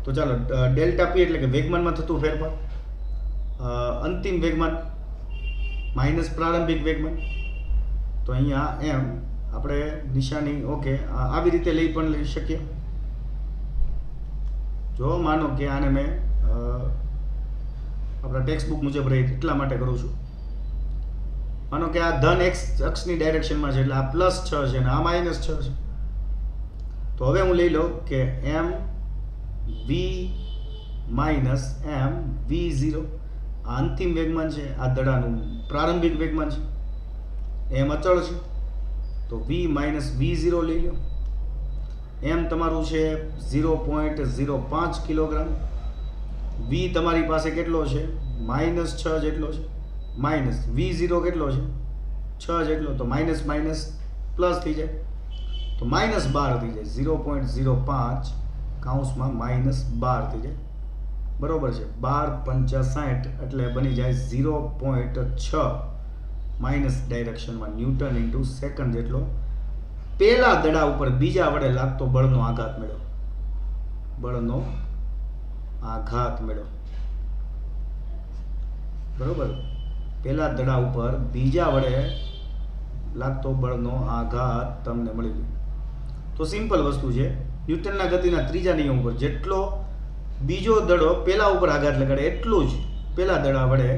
તો ચાલો ડેલ્ટા p એટલે કે વેગમાનમાં થતું ફેરફાર, અંતિમ વેગમાન માઇનસ પ્રારંભિક વેગમાન. તો અહીંયા એમ આપણે નિશાની ઓકે આવી રીતે લઈ શકીએ. જો માનો કે આને મેં આપણા ટેક્સ્ટ બુક મુજબ રહી એટલા માટે કરું છું. માનો કે આ ધન x અક્ષની ડાયરેક્શનમાં છે એટલે આ +6 છે અને આ -6 છે. તો હવે હું લઈ લઉં કે m v - m v0 આ અંતિમ વેગમાન છે આ દડાનું પ્રારંભિક વેગમાન છે, એમ અચળ છે, તો v માઇનસ v0 લઈ લો. એમ તમારું છે 0.05 કિલોગ્રામ. v તમારી પાસે કેટલો છે? -6 જેટલો છે. માઇનસ v0 કેટલો છે? 6 જેટલો. તો માઇનસ માઇનસ પ્લસ થઈ જાય, તો -12 થઈ જાય. 0.05 કૌંસમાં -12 થઈ જાય. બરોબર છે. 12×5 = એટલે બની જાય 0.6 માઇનસ ડાયરેક્શનમાં ન્યૂટન ઇન્ટુ સેકન્ડ જેટલો પેલા દડા ઉપર બીજા વડે લાગતો બળનો આઘાત મેળવો. બળનો આઘાત મેળવો. બરોબર. પેલા દડા ઉપર બીજા વડે લાગતો બળનો આઘાત તમને મળી ગયો. તો સિમ્પલ વસ્તુ છે. ન્યૂટનના ગતિના ત્રીજા નિયમ ઉપર જેટલો બીજો દડો પેલા ઉપર આઘાત લગાડે એટલું જ પેલા દડા વડે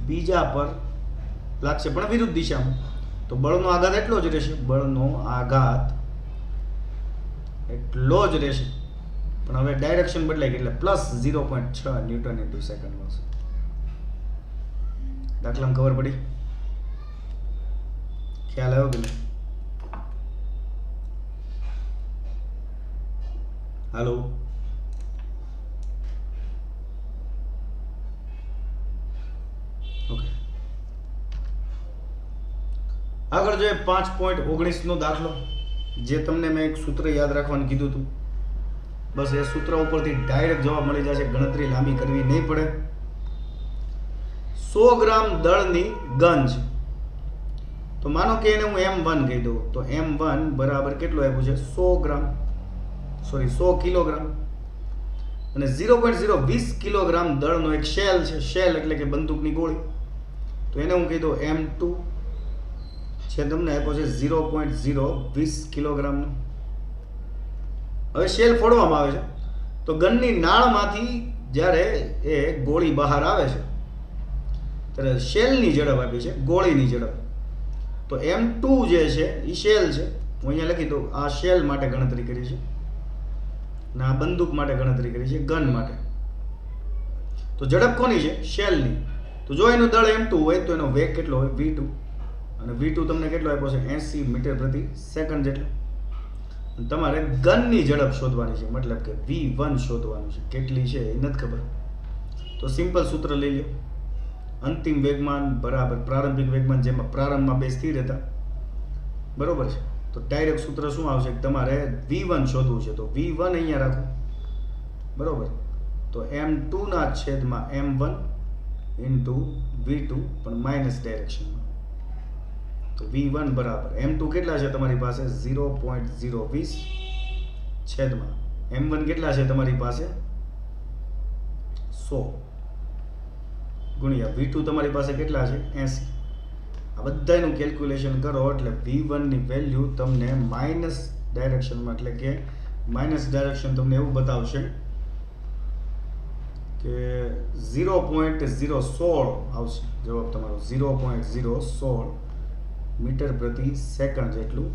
બીજા પર લાગશે, પણ વિરુદ્ધ દિશામાં. તો બળનો આઘાત એટલો જ રહેશે. બળનો આઘાત એટલો જ રહેશે, પણ હવે ડાયરેક્શન બદલાઈ ગઈ એટલે +0.6 ન્યૂટન ઇન્ટુ સેકન્ડ મળશે. દાખલામાં ખબર પડી? ખ્યાલ આવ્યો કે નહીં? હાલો, ઓકે. આગળ જોઈએ 5.19 નો દાખલો, જે તમને મેં એક સૂત્ર યાદ રાખવાનું કીધું હતું. બસ એ સૂત્ર ઉપરથી ડાયરેક્ટ જવાબ મળી જશે, ગણતરી લાંબી કરવી નહીં પડે. 100 ગ્રામ દળની ગંજ. તો માનો કે એને હું m1 કહી દઉં, તો m1 બરાબર કેટલું આપ્યું છે? 100 કિલોગ્રામ. અને 0.020 કિલોગ્રામ દળનો એક શેલ છે. શેલ એટલે કે બંદૂકની ગોળી. તો એને હું કહી દઉં m2 છે, તમને આપ્યો છે 0.020 કિલોગ્રામનો. હવે શેલ ફોડવામાં આવે છે, તો ગનની નાળમાંથી જ્યારે એ ગોળી બહાર આવે છે ત્યારે શેલની ઝડપ આપી છે, ગોળીની ઝડપ. તો m2 જે છે એ શેલ છે. હું અહીંયા લખી દઉં, આ શેલ માટે ગણતરી કરી છે અને આ બંદૂક માટે ગણતરી કરી છે, ગન માટે. તો ઝડપ કોની છે? શેલની. તો જો એનું દળ m2 હોય તો એનો વેગ કેટલો હોય? v2. અને v2 તમને કેટલો આપ્યો છે? 80 મીટર પ્રતિ સેકન્ડ જેટલો. તમારે ગનની ઝડપ શોધવાની છે, મતલબ કે v1 શોધવાનું છે. કેટલી છે એ નથી ખબર, તો સિમ્પલ સૂત્ર લઈ લો. અંતિમ વેગમાન બરાબર પ્રારંભિક વેગમાન, જેમાં પ્રારંભમાં બે સ્થિર હતા. બરોબર છે. તો ડાયરેક્ટ સૂત્ર શું આવશે? તમારે v1 શોધવું છે, તો v1 અહીંયા રાખો. બરોબર. તો m2 ના છેદમાં m1 ઇન્ટુ v2, પણ માઇનસ ડાયરેક્શનમાં. તો v1 બરાબર m2 કેટલા છે તમારી પાસે? 0.020 છેદમાં m1 કેટલા છે તમારી પાસે? 100 ગુણ્યા v2 તમારી પાસે કેટલા છે? 80. આ બધાનું કેલ્ક્યુલેશન કરો એટલે v1 ની વેલ્યુ તમને માઇનસ ડાયરેક્શનમાં, એટલે કે માઇનસ ડાયરેક્શન તમને એવું બતાવશે કે 0.016 આવશે જવાબ તમારો. 0.016 મીટર પ્રતિ સેકન્ડ જેટલું.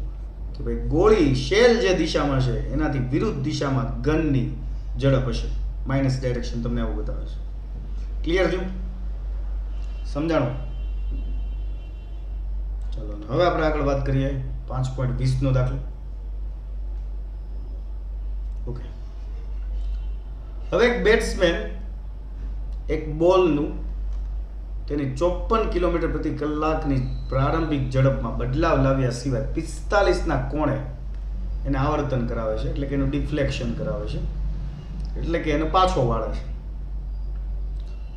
કે ભાઈ ગોળી શેલ જે દિશામાં છે એનાથી વિરુદ્ધ દિશામાં ગનની ઝડપ હશે. માઇનસ ડાયરેક્શન તમને આવું બતાવે છે. ક્લિયર થયું? સમજાણો? ચાલો હવે આપણે આગળ વાત કરીએ 5.20 નો દાખલો. ઓકે. હવે એક બેટ્સમેન એક બોલનું તેની 54 કિલોમીટર પ્રતિ કલાકની પ્રારંભિક ઝડપમાં બદલાવ લાવ્યા સિવાય 45ના કોણે એને આવર્તન કરાવે છે, એટલે કે એનું ડિફ્લેક્શન કરાવે છે, એટલે કે એનો પાછો વાળે છે.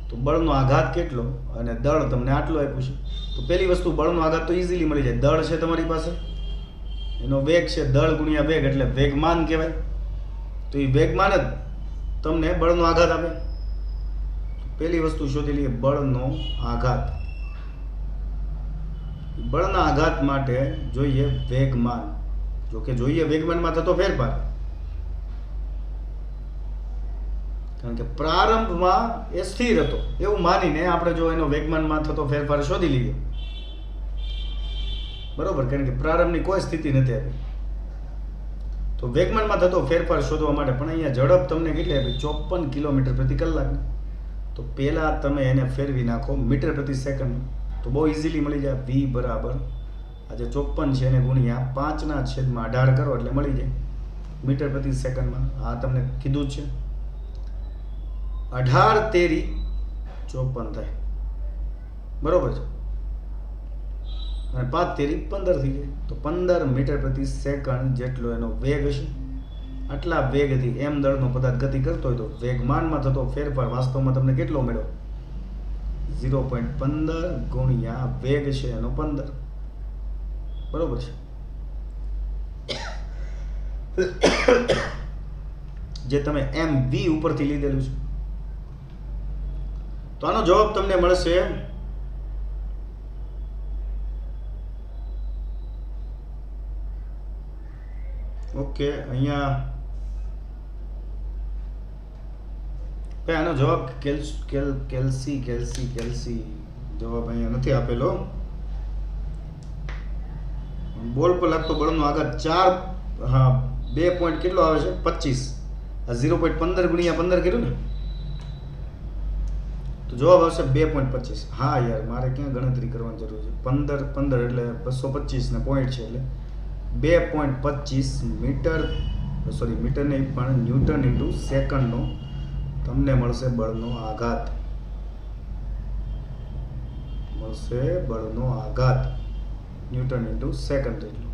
તો બળનો આઘાત કેટલો? અને દળ તમને આટલું આપ્યું છે. તો પહેલી વસ્તુ, બળનો આઘાત તો ઇઝીલી મળી જાય. દળ છે તમારી પાસે, એનો વેગ છે, દળ ગુણ્યા વેગ એટલે વેગમાન કહેવાય. તો એ વેગમાન જ તમને બળનો આઘાત આપે. પહેલી વસ્તુ શોધી લઈએ, બળનો આઘાત. બળના આઘાત માટે જોઈએ વેગમાન. જો કે જોઈએ વેગમાનમાં થતો ફેરફાર, કારણ કે પ્રારંભમાં એ સ્થિર હતો એવું માનીને આપણે જો એનો વેગમાનમાં થતો ફેરફાર શોધી લઈએ. બરોબર, કારણ કે પ્રારંભની કોઈ સ્થિતિ નથી આપી. તો વેગમાનમાં થતો ફેરફાર શોધવા માટે પણ અહીંયા ઝડપ તમને કેટલી આપી? 54 કિલોમીટર પ્રતિ કલાક. તો પહેલાં તમે એને ફેરવી નાખો મીટર પ્રતિ સેકન્ડ, તો બહુ ઇઝીલી મળી જાય. v બરાબર આ જે 54 છે એને ગુણ્યા 5/18 કરો એટલે મળી જાય મીટર પ્રતિ સેકન્ડમાં. આ તમને કીધું જ છે. 18 તેરી 54 થાય, બરોબર છે, અને 5 તેરી 15 થઈ જાય. તો 15 મીટર પ્રતિ સેકન્ડ જેટલો એનો વેગ હશે. આટલા વેગથી એમ દળનો પદાર્થ ગતિ કરતો હોય તો વેગમાનમાં થતો ફેરફાર વાસ્તવમાં તમને કેટલો મળ્યો? 0.15 ગુણ્યા વેગ છે એનો 15, બરોબર છે, જે તમે mv ઉપરથી લીધેલું છે. તો આનો જવાબ તમને મળશે ઓકે. અહીંયા આનો જવાબ કેલ્સી જવાબ અહીંયા નથી આપેલો. બોલ પર લાગતો બળનો આઘાત 4 હા 2 પોઈન્ટ કેટલો આવે છે? 25. આ 0.15 ગુણ્યા 15 કર્યું ને, તો જવાબ આવશે 2.25. હા યાર, મારે ક્યાં ગણતરી કરવાની જરૂર છે? 15 એટલે 225 ને પોઈન્ટ છે એટલે 2.25 મીટર, સોરી મીટર નહીં પણ ન્યૂટન ઇન્ટુ સેકન્ડનો તમને મળશે બળનો આઘાત. ન્યૂટન ઇન્ટુ સેકન્ડ જેટલું.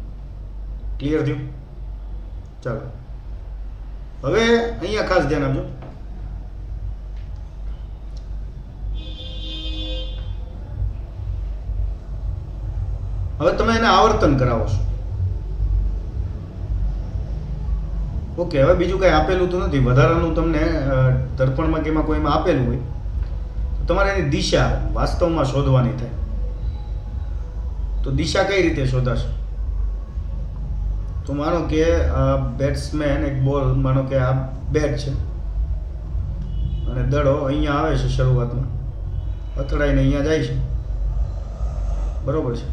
ક્લિયર થયું? ચાલો હવે અહીંયા ખાસ ધ્યાન આપજો. હવે તમે એને આવર્તન કરાવો છો. ઓકે, હવે બીજું કાંઈ આપેલું તો નથી વધારાનું. તમને દર્પણમાં કે એમાં કોઈમાં આપેલું હોય તો તમારે એની દિશા વાસ્તવમાં શોધવાની થાય. તો દિશા કઈ રીતે શોધાશે? તો માનો કે બેટ્સમેન એક બોલ, માનો કે આ બેટ છે અને દડો અહીંયા આવે છે શરૂઆતમાં, અથડાઈને અહીંયા જાય છે, બરોબર છે.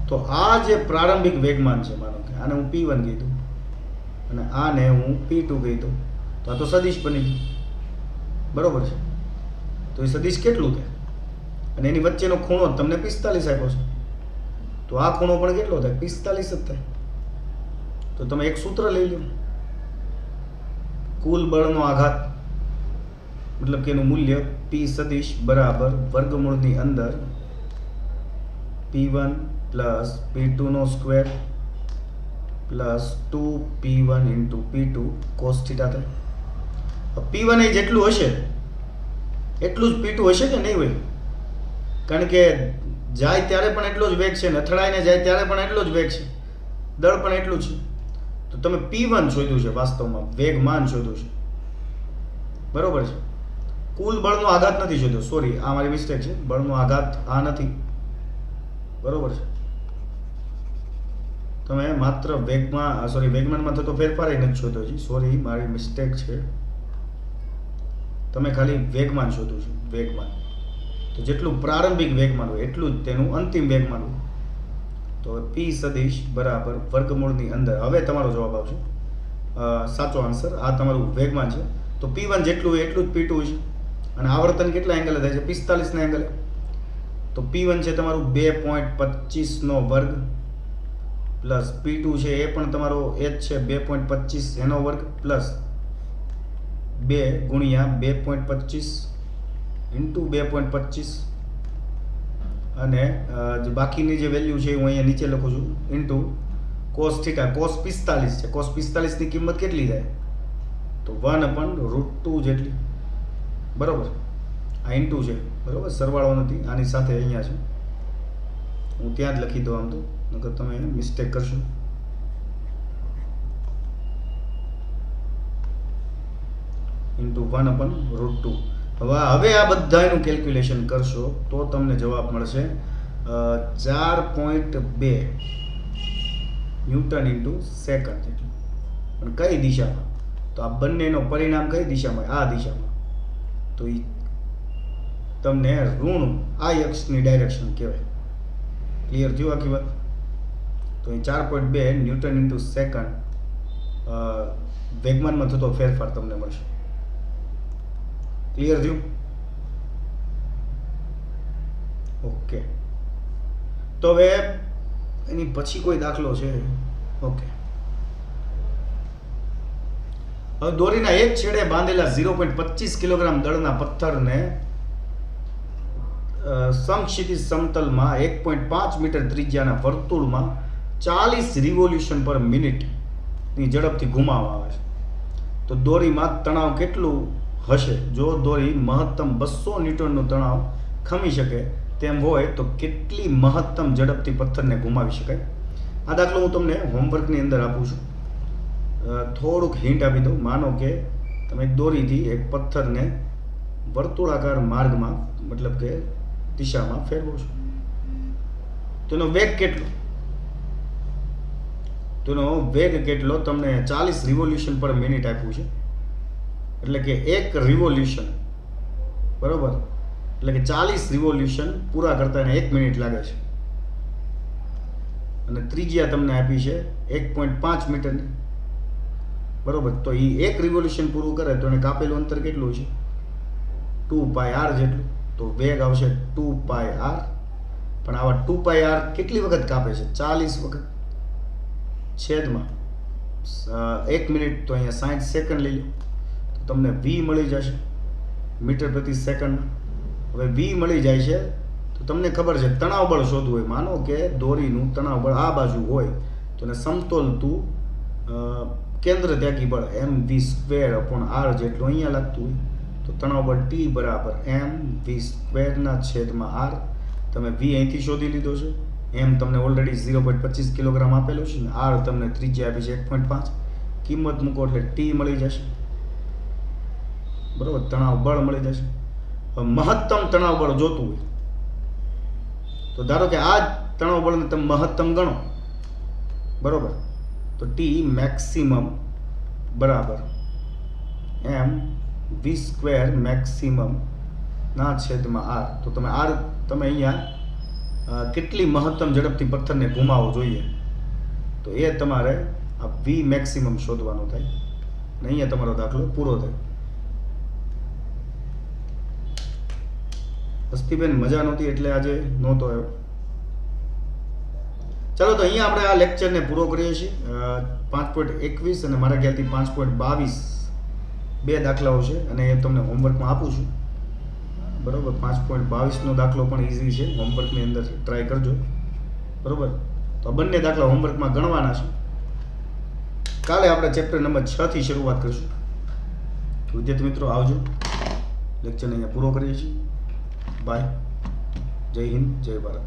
તો આ જે પ્રારંભિક વેગમાન છે, માનો કે આને હું p1 કીધું અને આને હું p2 કીધું, તો આ તો સદિશ બની ગયું, બરોબર છે. તો એ સદિશ કેટલું થાય? અને એની વચ્ચેનો ખૂણો તમને 45 આપ્યો છે, તો આ ખૂણો પણ કેટલો થાય? 45 જ થાય. તો તમે એક સૂત્ર લઈ લો, કુલ બળનો આઘાત, મતલબ કે એનું મૂલ્ય p સદિશ બરાબર વર્ગમૂળની અંદર p1 પ્લસ p2 નો square plus 2p1 into p2 cos theta થાય. p1 એ જેટલું હશે એટલું જ p2 હશે કે નહીં હોય? કારણ કે જાય ત્યારે પણ એટલો જ વેગ છે ને અથડાઈને જાય ત્યારે પણ એટલો જ વેગ છે, દળ પણ એટલું છે. તો તમે p1 શોધ્યું છે, વાસ્તવમાં વેગમાન શોધ્યું છે, બરોબર છે. કુલ બળનો આઘાત નથી શોધ્યો. સોરી, આ મારી મિસ્ટેક છે. બળનો આઘાત આ નથી, બરોબર છે. તમે માત્ર વેગમાનમાં થતો ફેરફાર નથી શોધ્યો છે. સોરી, મારી મિસ્ટેક છે. તમે ખાલી વેગમાન શોધ્યું છે, વેગમાન. તો જેટલું પ્રારંભિક વેગમાન હોય એટલું જ તેનું અંતિમ વેગમાન હોય. તો p સદિશ બરાબર વર્ગમૂળની અંદર. હવે તમારો જવાબ આવશે સાચો આન્સર. આ તમારું વેગમાન છે. તો p1 જેટલું હોય એટલું જ p2 છે. અને આવર્તન કેટલા એંગલે થાય છે? 45 ના એંગલે. તો p1 છે તમારું 2.25 નો વર્ગ પ્લસ p2 છે એ પણ તમારો એ જ છે 2.25 એનો વર્ગ પ્લસ 2 ગુણ્યા 2.25 ઇન્ટુ 2.25 અને જે બાકીની જે વેલ્યુ છે હું અહીંયા નીચે લખું છું ઇન્ટુ cos થીટા. cos 45 છે. cos 45 ની કિંમત કેટલી થાય? તો 1/√2 જેટલી, બરોબર. આ ઇન્ટુ છે, બરોબર, સરવાળો નથી. આની સાથે અહીંયા છે, હું ત્યાં જ લખી દઉં આમ તો, નકર તમે મિસ્ટેક કરશો. ઇન્ટુ 1/√2. હવે આ બધાનું કેલ્ક્યુલેશન કરશો તો તમને જવાબ મળશે 4.2 ન્યૂટન ઇન્ટુ સેકન્ડ જેટલું. પણ કઈ દિશામાં? તો આ બંનેનો પરિણામ કઈ દિશામાં? આ દિશામાં. તો એ તમને ઋણ આ અક્ષની ડાયરેક્શન કહેવાય. ક્લિયર થયું આખી વાત? તો એ 4.2 ન્યૂટન ઇન્ટુ સેકન્ડ વેગમાનમાં થતો ફેરફાર તમને મળશે. ક્લિયર થયું? ઓકે. તો હવે એની પછી કોઈ દાખલો છે? ઓકે. હવે દોરીના એક છેડે બાંધેલા 0.25 કિલોગ્રામ દળના પથ્થરને સમક્ષિતિજ સમતલમાં 1.5 મીટર ત્રિજ્યાના વર્તુળમાં 40 રિવોલ્યુશન પર મિનિટની ઝડપથી ઘુમાવવામાં આવે છે. તો દોરીમાં તણાવ કેટલું હશે? જો દોરી મહત્તમ 200 ન્યૂટનનું તણાવ ખમી શકે તેમ હોય તો કેટલી મહત્તમ ઝડપથી પથ્થરને ઘુમાવી શકાય? આ દાખલો હું તમને હોમવર્કની અંદર આપું છું. થોડુંક હિન્ટ આપી દઉં. માનો કે તમે એક દોરીથી એક પથ્થરને વર્તુળાકાર માર્ગમાં મતલબ કે દિશામાં ફેરવો છો. તેનો વેગ કેટલો? તેનો વેગ કેટલો તમને 40 રિવોલ્યુશન પર મિનિટ આપ્યું છે. એટલે કે એક રિવોલ્યુશન, બરોબર, એટલે કે 40 રિવોલ્યુશન પૂરા કરતા એને 1 મિનિટ લાગે છે. અને ત્રિજ્યા તમને આપી છે 1.5 મીટરની, બરોબર. તો એ એક રિવોલ્યુશન પૂરું કરે તો એને કાપેલું અંતર કેટલું છે? 2πr જેટલું. તો વેગ આવશે 2πr. પણ આવા 2πr કેટલી વખત કાપે છે? 40 વખત. છેદમાં 1 મિનિટ તો અહીંયા 60 સેકન્ડ લઈ લો તો તમને v મળી જશે મીટર પ્રતિ સેકન્ડ. હવે v મળી જાય છે તો તમને ખબર છે તણાવ બળ શોધવું હોય. માનો કે દોરીનું તણાવ બળ આ બાજુ હોય તો એને સમતોલતું કેન્દ્ર ત્યાગી બળ mv²/r જેટલું અહીંયા લાગતું હોય તો તણાવ બળ T બરાબર mv²/r. તમે v અહીંથી શોધી લીધો છે. m તમને ઓલરેડી 0.25 કિલોગ્રામ આપેલો છે ને r તમને ત્રિજ્યા આપી છે 1.5. કિંમત મૂકો એટલે T મળી જશે, બરોબર. તણાવ બળ મળી જશે. મહત્તમ તણાવ બળ જોતું હોય તો ધારો કે આ તણાવ બળને તમે મહત્તમ ગણો, બરોબર. તો T મેક્સિમમ બરાબર mv² મેક્સિમમ ના છેદમાં r. તો તમે r તમે અહીંયા કેટલી મહત્તમ ઝડપથી પથ્થરને ઘુમાવવો જોઈએ તો એ તમારે આ v મેક્સિમમ શોધવાનો થાય. અને અહીંયા તમારો દાખલો પૂરો થાય. હસ્તીબેન મજા નહોતી એટલે આજે નહોતો આવ્યો. ચાલો તો અહીંયા આપણે આ લેક્ચરને પૂરો કરીએ છીએ. 5.21 અને મારા ખ્યાલથી 5.22 બે દાખલાઓ છે અને એ તમને હોમવર્કમાં આપું છું, બરોબર. 5.22નો દાખલો પણ ઇઝી છે, હોમવર્કની અંદર ટ્રાય કરજો, બરોબર. તો આ બંને દાખલા હોમવર્કમાં ગણવાના છે. કાલે આપણે ચેપ્ટર નંબર 6 થી શરૂઆત કરીશું. વિદ્યાર્થી મિત્રો આવજો. લેક્ચરને અહીંયા પૂરો કરીએ છીએ. બાય. જય હિન્દ, જય ભારત.